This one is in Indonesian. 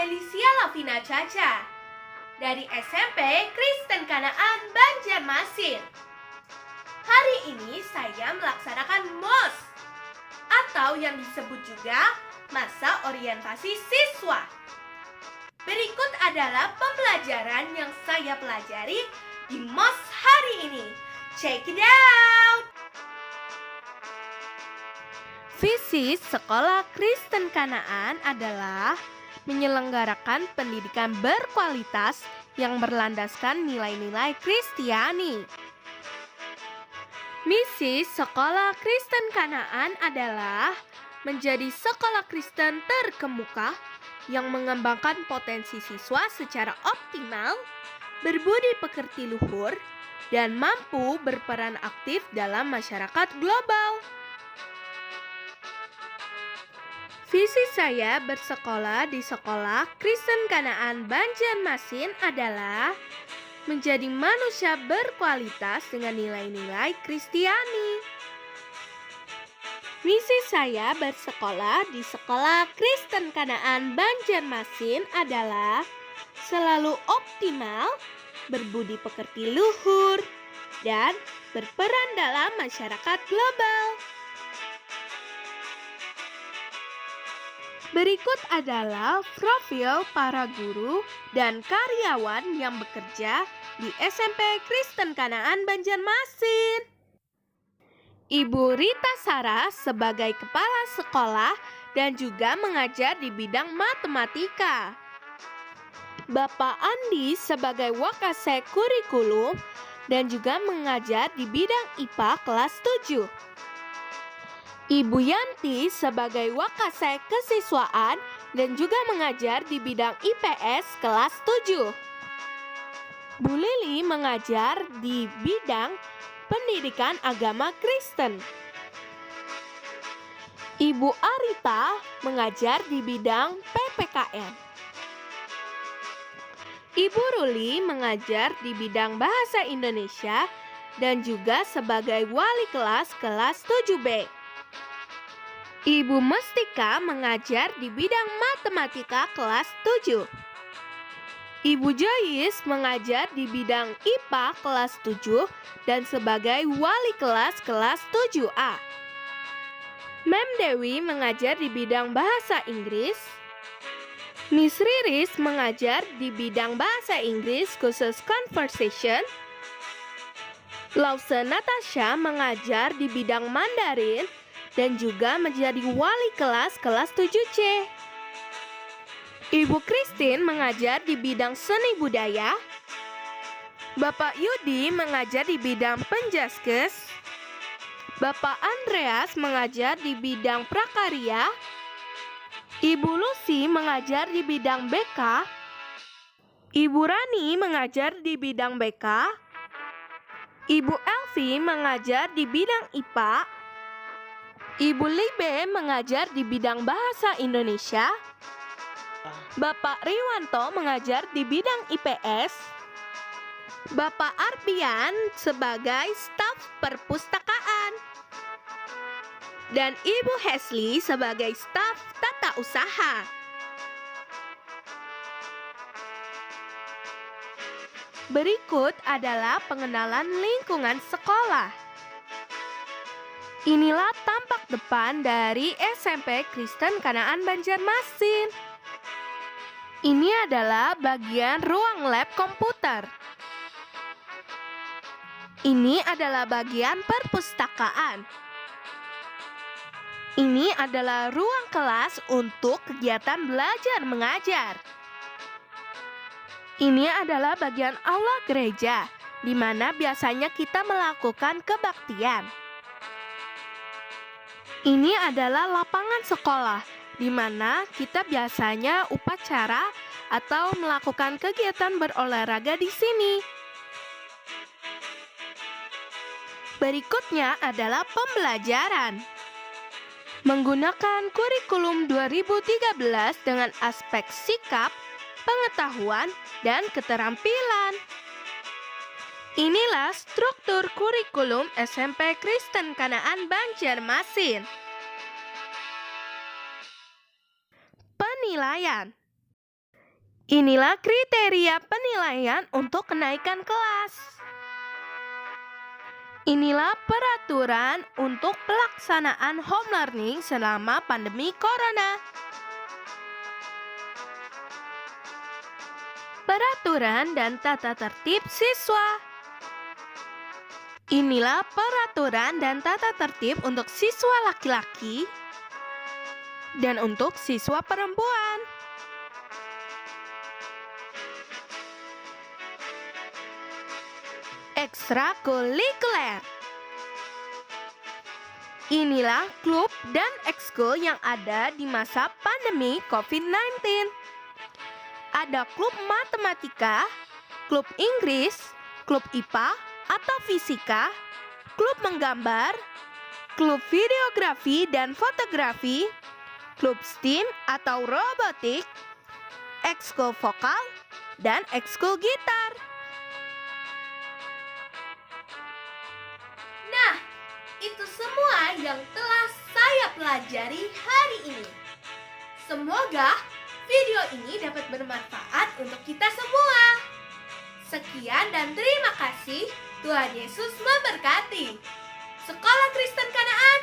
Felicia Lavina Caca dari SMP Kristen Kanaan Banjarmasin. Hari ini saya melaksanakan MOS atau yang disebut juga masa orientasi siswa. Berikut adalah pembelajaran yang saya pelajari di MOS hari ini. Check it out! Visi Sekolah Kristen Kanaan adalah menyelenggarakan pendidikan berkualitas yang berlandaskan nilai-nilai Kristiani. Misi Sekolah Kristen Kanaan adalah menjadi sekolah Kristen terkemuka yang mengembangkan potensi siswa secara optimal, berbudi pekerti luhur, dan mampu berperan aktif dalam masyarakat global. Visi saya bersekolah di Sekolah Kristen Kanaan Banjarmasin adalah menjadi manusia berkualitas dengan nilai-nilai Kristiani. Misi saya bersekolah di Sekolah Kristen Kanaan Banjarmasin adalah selalu optimal, berbudi pekerti luhur, dan berperan dalam masyarakat global. Berikut adalah profil para guru dan karyawan yang bekerja di SMP Kristen Kanaan Banjarmasin. Ibu Rita Sarah sebagai kepala sekolah dan juga mengajar di bidang matematika. Bapak Andi sebagai wakasek kurikulum dan juga mengajar di bidang IPA kelas 7. Ibu Yanti sebagai wakasek kesiswaan dan juga mengajar di bidang IPS kelas 7. Bu Lili mengajar di bidang pendidikan agama Kristen. Ibu Arita mengajar di bidang PPKN. Ibu Ruli mengajar di bidang bahasa Indonesia dan juga sebagai wali kelas 7B. Ibu Mestika mengajar di bidang matematika kelas 7. Ibu Joyce mengajar di bidang IPA kelas 7 dan sebagai wali kelas 7A. Mem Dewi mengajar di bidang bahasa Inggris. Miss Riris mengajar di bidang bahasa Inggris khusus conversation. Lause Natasha mengajar di bidang Mandarin dan juga menjadi wali kelas 7C. Ibu Christine mengajar di bidang seni budaya. Bapak Yudi mengajar di bidang penjaskes. Bapak Andreas mengajar di bidang prakarya. Ibu Lucy mengajar di bidang BK. Ibu Rani mengajar di bidang BK. Ibu Elvi mengajar di bidang IPA. Ibu Libe mengajar di bidang bahasa Indonesia. Bapak Riwanto mengajar di bidang IPS. Bapak Arpian sebagai staf perpustakaan. Dan Ibu Hesley sebagai staf tata usaha. Berikut adalah pengenalan lingkungan sekolah. Inilah tampak depan dari SMP Kristen Kanaan Banjarmasin. Ini adalah bagian ruang lab komputer. Ini adalah bagian perpustakaan. Ini adalah ruang kelas untuk kegiatan belajar mengajar. Ini adalah bagian aula gereja, di mana biasanya kita melakukan kebaktian. Ini adalah lapangan sekolah, di mana kita biasanya upacara atau melakukan kegiatan berolahraga di sini. Berikutnya adalah pembelajaran. Menggunakan kurikulum 2013 dengan aspek sikap, pengetahuan, dan keterampilan. Inilah struktur kurikulum SMP Kristen Kanaan Banjarmasin. Penilaian. Inilah kriteria penilaian untuk kenaikan kelas. Inilah peraturan untuk pelaksanaan home learning selama pandemi corona. Peraturan dan tata tertib siswa. Inilah peraturan dan tata tertib untuk siswa laki-laki dan untuk siswa perempuan. Ekstrakurikuler. Inilah klub dan ekskul yang ada di masa pandemi COVID-19. Ada klub matematika, klub Inggris, klub IPA atau fisika, klub menggambar, klub videografi dan fotografi, klub STEAM atau robotik, ekskul vokal, dan ekskul gitar. Nah, itu semua yang telah saya pelajari hari ini. Semoga video ini dapat bermanfaat untuk kita semua. Sekian dan terima kasih. Tuhan Yesus memberkati. Sekolah Kristen Kanaan